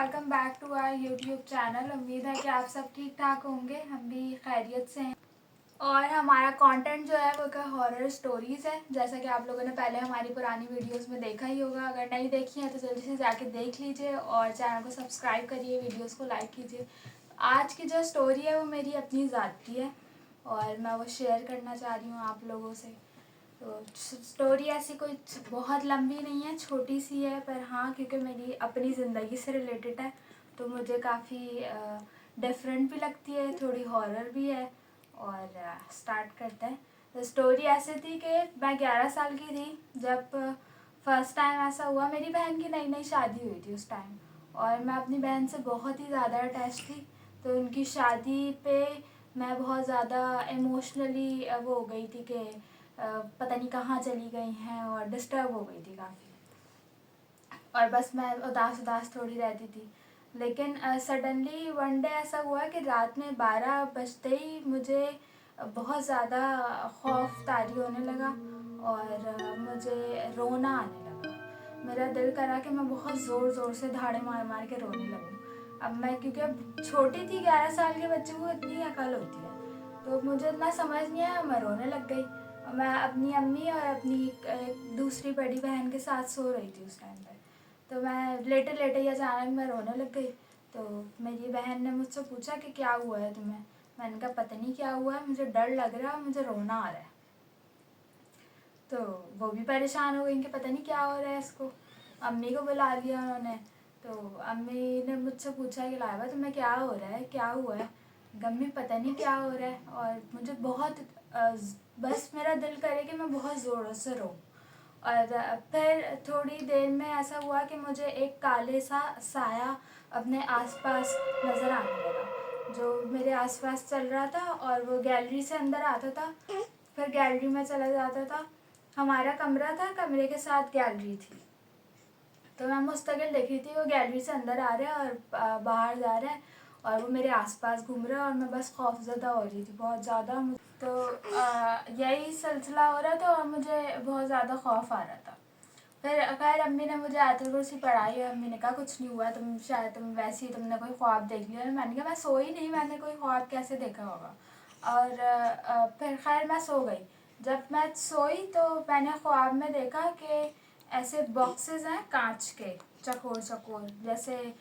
Welcome back to our YouTube channel. उम्मीद है कि आप सब ठीक ठाक होंगे, हम भी खैरियत से हैं। और हमारा कंटेंट जो है वो हॉरर स्टोरीज़ है, जैसा कि आप लोगों ने पहले हमारी पुरानी वीडियोस में देखा ही होगा। अगर नहीं देखी है तो जल्दी से जाके देख लीजिए और चैनल को सब्सक्राइब करिए, वीडियोस को लाइक कीजिए। आज की जो स्टोरी है वो मेरी अपनी ज़ात की है और मैं वो शेयर करना चाह रही हूँ आप लोगों से। तो स्टोरी ऐसी कोई बहुत लंबी नहीं है, छोटी सी है, पर हाँ क्योंकि मेरी अपनी ज़िंदगी से रिलेटेड है तो मुझे काफ़ी डिफरेंट भी लगती है, थोड़ी हॉरर भी है। और स्टार्ट करते हैं। तो स्टोरी ऐसे थी कि मैं 11 साल की थी जब फर्स्ट टाइम ऐसा हुआ। मेरी बहन की नई नई शादी हुई थी उस टाइम, और मैं अपनी बहन से बहुत ही ज़्यादा अटैच थी। तो उनकी शादी पे मैं बहुत ज़्यादा इमोशनली वो हो गई थी कि पता नहीं कहाँ चली गई हैं, और डिस्टर्ब हो गई थी काफ़ी। और बस मैं उदास उदास थोड़ी रहती थी। लेकिन सडनली वन डे ऐसा हुआ कि रात में 12 बजते ही मुझे बहुत ज़्यादा खौफ तारी होने लगा और मुझे रोना आने लगा। मेरा दिल करा कि मैं बहुत ज़ोर ज़ोर से धाड़े मार मार के रोने लगूँ। अब मैं क्योंकि अब छोटी थी, 11 साल के बच्चे को इतनी अकल होती है, तो मुझे इतना समझ नहीं आया, मैं रोने लग गई। मैं अपनी अम्मी और अपनी एक दूसरी बड़ी बहन के साथ सो रही थी उस टाइम पे। तो मैं लेटे लेटे ही अचानक मैं रोने लग गई। तो मेरी बहन ने मुझसे पूछा कि क्या हुआ है तुम्हें। मैंने कहा पता नहीं क्या हुआ है, मुझे डर लग रहा है और मुझे रोना आ रहा है। तो वो भी परेशान हो गई कि पता नहीं क्या हो रहा है इसको। अम्मी को बुला लिया उन्होंने। तो अम्मी ने मुझसे पूछा कि लाइबा तुम्हें क्या हो रहा है, क्या हुआ है। गम्मी पता नहीं क्या हो रहा है, और मुझे बहुत बस मेरा दिल करे कि मैं बहुत ज़ोरों से रोऊँ। और फिर थोड़ी देर में ऐसा हुआ कि मुझे एक काले सा साया अपने आसपास नज़र आने लगा, जो मेरे आसपास चल रहा था, और वो गैलरी से अंदर आता था, फिर गैलरी में चला जाता था। हमारा कमरा था, कमरे के साथ गैलरी थी। तो मैं मुस्तकिल देख रही थी वो गैलरी से अंदर आ रहा है और बाहर जा रहा है, और वो मेरे आसपास घूम रहा है, और मैं बस खौफजदा हो रही थी बहुत ज़्यादा। तो यही सिलसिला हो रहा था और मुझे बहुत ज़्यादा खौफ आ रहा था। फिर खैर अम्मी ने मुझे आयतुल कुर्सी पढ़ाई, और अम्मी ने कहा कुछ नहीं हुआ, तुम शायद तुम वैसे ही तुमने कोई ख्वाब देख लिया। मैंने कहा मैं सोई नहीं, मैंने कोई ख्वाब कैसे देखा होगा। और फिर खैर मैं सो गई। जब मैं सोई तो मैंने ख्वाब में देखा कि ऐसे बॉक्सेस हैं कांच के, चकोर चकोर जैसे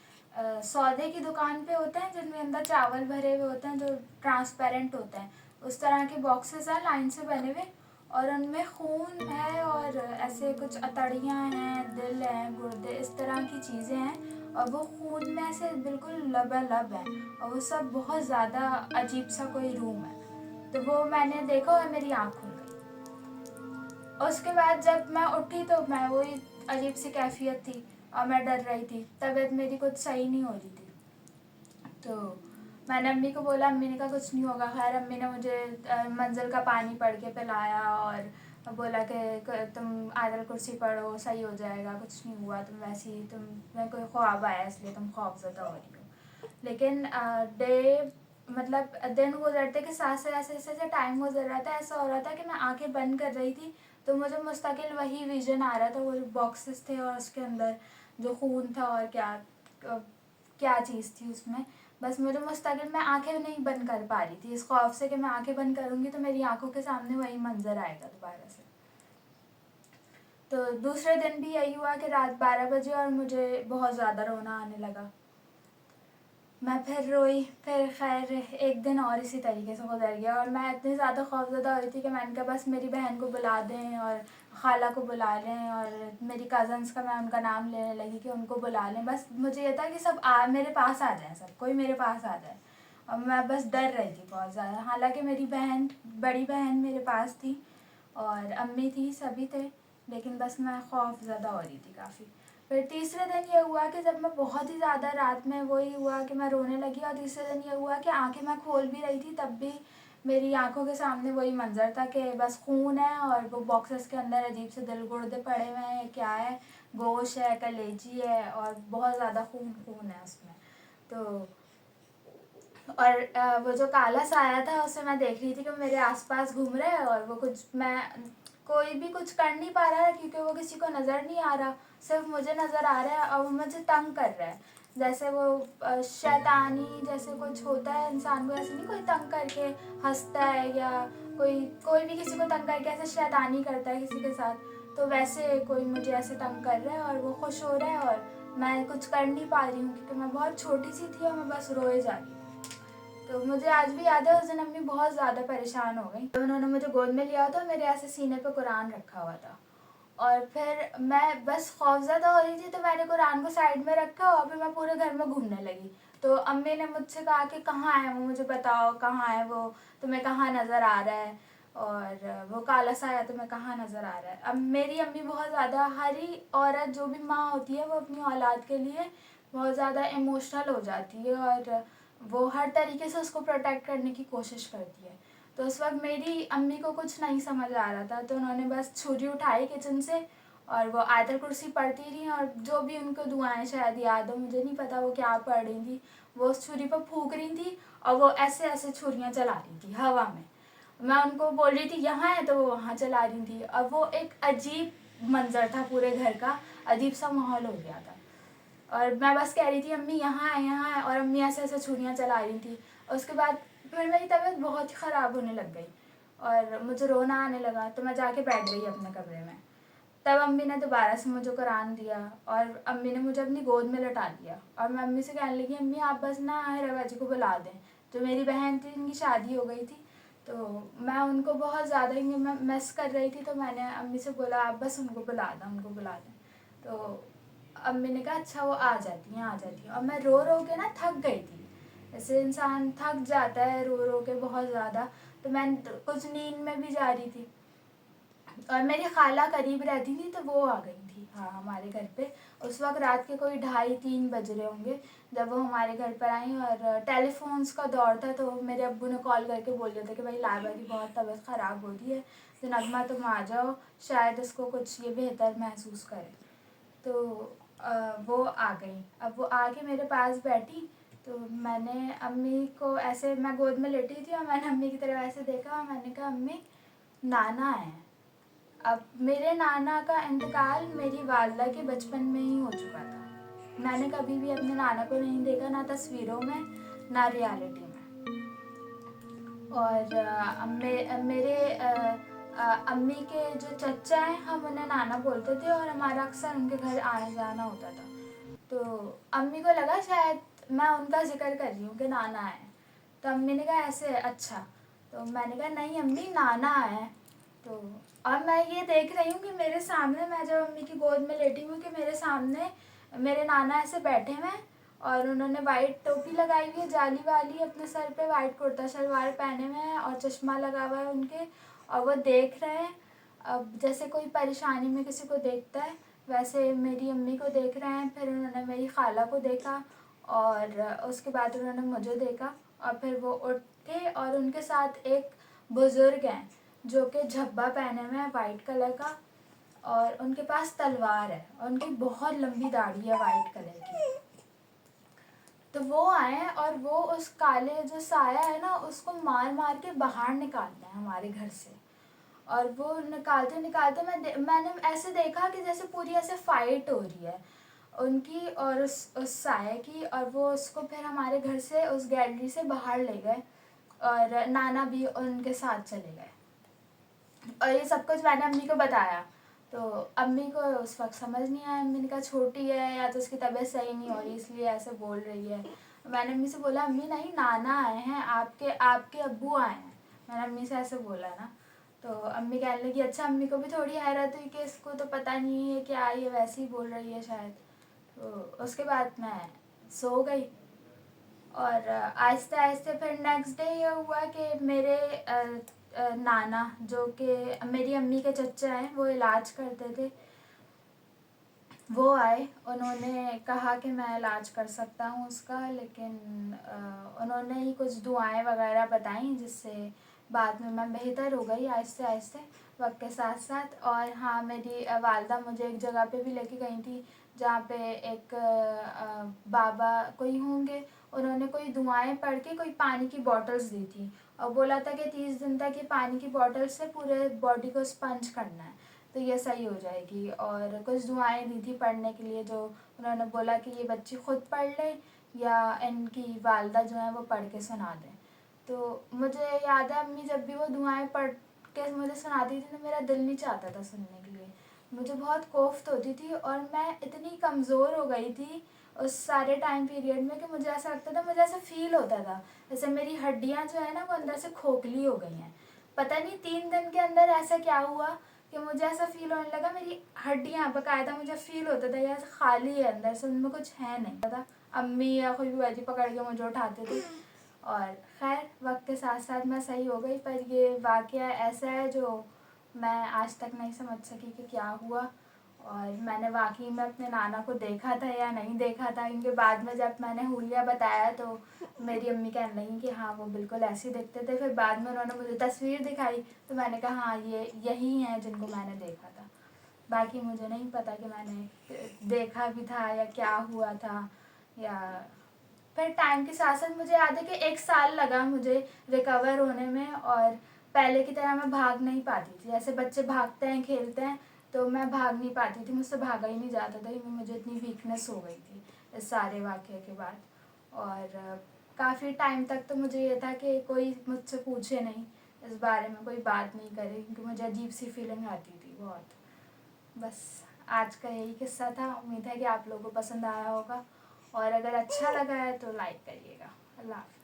सौदे की दुकान पे होते हैं जिनमें अंदर चावल भरे हुए होते हैं, जो ट्रांसपेरेंट होते हैं। उस तरह के बॉक्सेस हैं लाइन से बने हुए, और उनमें खून है और ऐसे कुछ अतड़ियाँ हैं, दिल हैं, गुर्दे, इस तरह की चीज़ें हैं, और वो खून में ऐसे बिल्कुल लबालब है, और वो सब बहुत ज़्यादा अजीब सा कोई रूम है। तो वो मैंने देखा और मेरी आँख खुल गई। उसके बाद जब मैं उठी तो मैं वही अजीब सी कैफियत थी और मैं डर रही थी, तबीयत मेरी कुछ सही नहीं हो रही थी। तो मैंने अम्मी को बोला, अम्मी ने कहा कुछ नहीं होगा। खैर अम्मी ने मुझे मंजिल का पानी पढ़ के पिलाया और बोला कि तुम आयतल कुर्सी पढ़ो, सही हो जाएगा, कुछ नहीं हुआ, तुम वैसे ही तुम्हें कोई ख्वाब आया इसलिए तुम खौफज़दा हो रही हो। लेकिन मतलब दिन गुजरते के साथ से जैसे जैसे टाइम गुजर रहा था, ऐसा हो रहा था कि मैं आंखें बंद कर रही थी तो मुझे मुस्तकिल वही विजन आ रहा था, वो बॉक्सेस थे और उसके अंदर जो खून था और क्या चीज़ थी उसमें। बस मुझे मुस्तकिल मैं आंखें नहीं बंद कर पा रही थी, इस खौफ से कि मैं आंखें बंद करूँगी तो मेरी आंखों के सामने वही मंजर आएगा दोबारा से। तो दूसरे दिन भी यही हुआ कि रात 12 बजे और मुझे बहुत ज़्यादा रोना आने लगा। मैं फिर रोई, फिर खैर एक दिन और इसी तरीके से गुजर गया, और मैं इतनी ज़्यादा खौफज़दा हो रही थी कि मैंने कहा बस मेरी बहन को बुला दें और खाला को बुला लें, और मेरी कज़न्स का मैं उनका नाम लेने लगी कि उनको बुला लें। बस मुझे ये था कि सब मेरे पास आ जाए, सब कोई मेरे पास आ जाए, और मैं बस डर रही थी बहुत ज़्यादा। हालांकि मेरी बहन, बड़ी बहन मेरे पास थी और अम्मी थी, सभी थे, लेकिन बस मैं खौफज़दा हो रही थी काफ़ी। फिर तीसरे दिन ये हुआ कि जब मैं बहुत ही ज़्यादा रात में वही हुआ कि मैं रोने लगी, और तीसरे दिन ये हुआ कि आंखें मैं खोल भी रही थी तब भी मेरी आंखों के सामने वही मंजर था कि बस खून है, और वो बॉक्सेस के अंदर अजीब से दिल गुर्दे पड़े हुए हैं, क्या है, गोश्त है, कलेजी है, और बहुत ज़्यादा खून खून है उसमें। तो और वो जो काला साया था उसे मैं देख रही थी कि मेरे आसपास घूम रहा है, और वो कुछ, मैं कोई भी कुछ कर नहीं पा रहा है क्योंकि वो किसी को नज़र नहीं आ रहा, सिर्फ मुझे नज़र आ रहा है, और वो मुझे तंग कर रहा है। जैसे वो शैतानी जैसे कुछ होता है इंसान को, ऐसे नहीं कोई तंग करके हंसता है या कोई भी किसी को तंग करके ऐसे शैतानी करता है किसी के साथ, तो वैसे कोई मुझे ऐसे तंग कर रहा है और वो खुश हो रहा है और मैं कुछ कर नहीं पा रही हूँ क्योंकि मैं बहुत छोटी सी थी और मैं बस रोए जा रही हूँ। तो मुझे आज भी याद है उस दिन अम्मी बहुत ज़्यादा परेशान हो गई। तो उन्होंने मुझे गोद में लिया था, मेरे ऐसे सीने पे कुरान रखा हुआ था और फिर मैं बस खौफज़दा हो रही थी, तो मैंने कुरान को साइड में रखा और फिर मैं पूरे घर में घूमने लगी। तो अम्मी ने मुझसे कहा कि कहाँ है वो, मुझे बताओ कहाँ है वो, तुम्हें कहाँ नज़र आ रहा है, और वो काला साया तुम्हें कहाँ नज़र आ रहा है। अब मेरी अम्मी बहुत ज़्यादा, हर ही औरत जो भी माँ होती है वो अपनी औलाद के लिए बहुत ज़्यादा इमोशनल हो जाती है और वो हर तरीके से उसको प्रोटेक्ट करने की कोशिश करती है। तो उस वक्त मेरी अम्मी को कुछ नहीं समझ आ रहा था, तो उन्होंने बस छुरी उठाई किचन से और वो आयतल कुर्सी पढ़ती रही और जो भी उनको दुआएं शायद याद हो, मुझे नहीं पता वो क्या पढ़ रही थी, वो उस छुरी पर फूंक रही थी और वो ऐसे ऐसे छुरियाँ चला रही थी हवा में। मैं उनको बोल रही थी यहाँ है, तो वो वहाँ चला रही थी। अब वो एक अजीब मंजर था, पूरे घर का अजीब सा माहौल हो गया था और मैं बस कह रही थी अम्मी यहाँ है यहाँ है, और अम्मी ऐसे ऐसे छुरियाँ चला रही थी। उसके बाद फिर मेरी तबीयत बहुत ही ख़राब होने लग गई और मुझे रोना आने लगा, तो मैं जाके बैठ गई अपने कमरे में। तब अम्मी ने दोबारा से मुझे कुरान दिया और अम्मी ने मुझे अपनी गोद में लटा लिया और मैं अम्मी से कहने लगी अम्मी आप बस ना हैरा जी को बुला दें। जो मेरी बहन थी उनकी शादी हो गई थी, तो मैं उनको बहुत ज़्यादा ही मैं मिस कर रही थी, तो मैंने अम्मी से बोला आप बस उनको बुला दें, उनको बुला दें। तो अम्मी ने कहा अच्छा वो आ जाती हैं आ जाती हैं। और मैं रो रो के ना थक गई थी, जैसे इंसान थक जाता है रो रो के बहुत ज़्यादा, तो मैं कुछ नींद में भी जा रही थी और मेरी खाला करीब रहती थी, तो वो आ गई थी हाँ हमारे घर पे। उस वक्त रात के कोई 2:30-3 बज रहे होंगे जब वो हमारे घर पर आई और टेलीफोन्स का दौर था, तो मेरे अब्बू ने कॉल करके बोल दिया था कि भाई लाइबा की बहुत तबीयत ख़राब हो रही है, तो नगमा तुम आ जाओ, शायद उसको कुछ ये बेहतर महसूस करे। तो वो आ गई। अब वो आके मेरे पास बैठी, तो मैंने अम्मी को ऐसे, मैं गोद में लेटी थी और मैंने अम्मी की तरफ ऐसे देखा और मैंने कहा अम्मी नाना है। अब मेरे नाना का इंतकाल मेरी वालदा के बचपन में ही हो चुका था। मैंने कभी भी अपने नाना को नहीं देखा, ना तस्वीरों में ना रियलिटी में। और मेरे अम्मी के जो चचा हैं हम उन्हें नाना बोलते थे और हमारा अक्सर उनके घर आना जाना होता था। तो अम्मी को लगा शायद मैं उनका जिक्र कर रही हूँ कि नाना है, तो अम्मी ने कहा ऐसे अच्छा, तो मैंने कहा नहीं अम्मी नाना है। तो अब मैं ये देख रही हूँ कि मेरे सामने, मैं जब अम्मी की गोद में लेटी हूँ, कि मेरे सामने मेरे नाना ऐसे बैठे हुए हैं और उन्होंने वाइट टोपी लगाई हुई है जाली वाली अपने सर पे, वाइट कुर्ता शलवार पहने हुए हैं और चश्मा लगा हुआ है उनके, और वो देख रहे हैं। अब जैसे कोई परेशानी में किसी को देखता है वैसे मेरी अम्मी को देख रहे हैं। फिर उन्होंने मेरी खाला को देखा और उसके बाद उन्होंने मुझे देखा और फिर वो उठ के, और उनके साथ एक बुज़ुर्ग हैं जो कि झब्बा पहने हुए हैं वाइट कलर का, और उनके पास तलवार है और उनकी बहुत लंबी दाढ़ी है वाइट कलर की। तो वो आए और वो उस काले जो साया है ना उसको मार मार के बाहर निकालते हैं हमारे घर से। और वो निकालते निकालते मैंने ऐसे देखा कि जैसे पूरी ऐसे फाइट हो रही है उनकी और उस साया की, और वो उसको फिर हमारे घर से उस गैलरी से बाहर ले गए और नाना भी उनके साथ चले गए। और ये सब कुछ मैंने अम्मी को बताया, तो अम्मी को उस वक्त समझ नहीं आया। अम्मी ने कहा छोटी है या तो उसकी तबीयत सही नहीं हो रही इसलिए ऐसे बोल रही है। मैंने अम्मी से बोला अम्मी नहीं नाना आए हैं, आपके आपके अब्बू आए हैं, मैंने अम्मी से ऐसे बोला ना। तो अम्मी कहने लगी अच्छा, अम्मी को भी थोड़ी हैरत हुई कि इसको तो पता नहीं है क्या ये वैसे ही बोल रही है शायद। तो उसके बाद मैं सो गई और आहिस्ते आहिस्ते फिर नेक्स्ट डे ये हुआ कि मेरे नाना जो कि मेरी अम्मी के चचा हैं वो इलाज करते थे, वो आए। उन्होंने कहा कि मैं इलाज कर सकता हूँ उसका, लेकिन उन्होंने ही कुछ दुआएं वगैरह बताई जिससे बाद में मैं बेहतर हो गई आहिस्ते आहिस्ते वक्त के साथ साथ। और हाँ मेरी वालदा मुझे एक जगह पे भी लेके गई थी जहाँ पे एक बाबा कोई होंगे, उन्होंने कोई दुआएं पढ़ के कोई पानी की बॉटल्स दी थी और बोला था कि 30 दिन तक ये पानी की बॉटल से पूरे बॉडी को स्पंज करना है। تو یہ صحیح ہو جائے گی. اور کچھ دعائیں دی تھی پڑھنے کے لیے، جو انہوں نے بولا کہ یہ بچی خود پڑھ لے یا ان کی والدہ جو ہیں وہ پڑھ کے سنا دیں. تو مجھے یاد ہے امی جب بھی وہ دعائیں پڑھ کے مجھے سناتی تھی تو میرا دل نہیں چاہتا تھا سننے کے لیے. مجھے بہت کوفت ہوتی تھی اور میں اتنی کمزور ہو گئی تھی اس سارے ٹائم پیریڈ میں کہ مجھے ایسا لگتا تھا، مجھے ایسا فیل ہوتا تھا جیسے میری ہڈیاں جو ہے نا وہ اندر سے کھوکھلی ہو گئی ہیں. پتہ نہیں 3 دن کے اندر ایسا کیا ہوا کہ مجھے ایسا فیل ہونے لگا میری ہڈیاں باقاعدہ، مجھے فیل ہوتا تھا یا خالی ہے اندر سے، ان میں کچھ ہے نہیں پتا. امی یا کوئی بھی باجی پکڑ کے مجھے اٹھاتے تھے. اور خیر وقت کے ساتھ ساتھ میں صحیح ہو گئی، پر یہ واقعہ ایسا ہے جو میں آج تک نہیں سمجھ سکی کہ کیا ہوا. اور میں نے واقعی میں اپنے نانا کو دیکھا تھا یا نہیں دیکھا تھا، کیونکہ بعد میں جب میں نے حلیہ بتایا تو میری امی کہنے لگیں کہ ہاں وہ بالکل ایسے ہی دکھتے تھے. پھر بعد میں انہوں نے مجھے تصویر دکھائی تو میں نے کہا ہاں یہی ہیں جن کو میں نے دیکھا تھا. باقی مجھے نہیں پتا کہ میں نے دیکھا بھی تھا یا کیا ہوا تھا. یا پھر ٹائم کے ساتھ ساتھ مجھے یاد ہے کہ 1 سال لگا مجھے ریکور ہونے میں، اور پہلے کی طرح میں بھاگ نہیں پاتی تھی. جیسے بچے بھاگتے ہیں کھیلتے ہیں تو میں بھاگ نہیں پاتی تھی، مجھ سے بھاگا ہی نہیں جاتا تھا، کیونکہ مجھے اتنی ویکنیس ہو گئی تھی اس سارے واقعے کے بعد. اور کافی ٹائم تک تو مجھے یہ تھا کہ کوئی مجھ سے پوچھے نہیں اس بارے میں، کوئی بات نہیں کرے، کیونکہ مجھے عجیب سی فیلنگ آتی تھی بہت. بس آج کا یہی قصہ تھا. امید ہے کہ آپ لوگوں کو پسند آیا ہوگا، اور اگر اچھا لگا ہے تو لائک کریے گا. اللہ حافظ.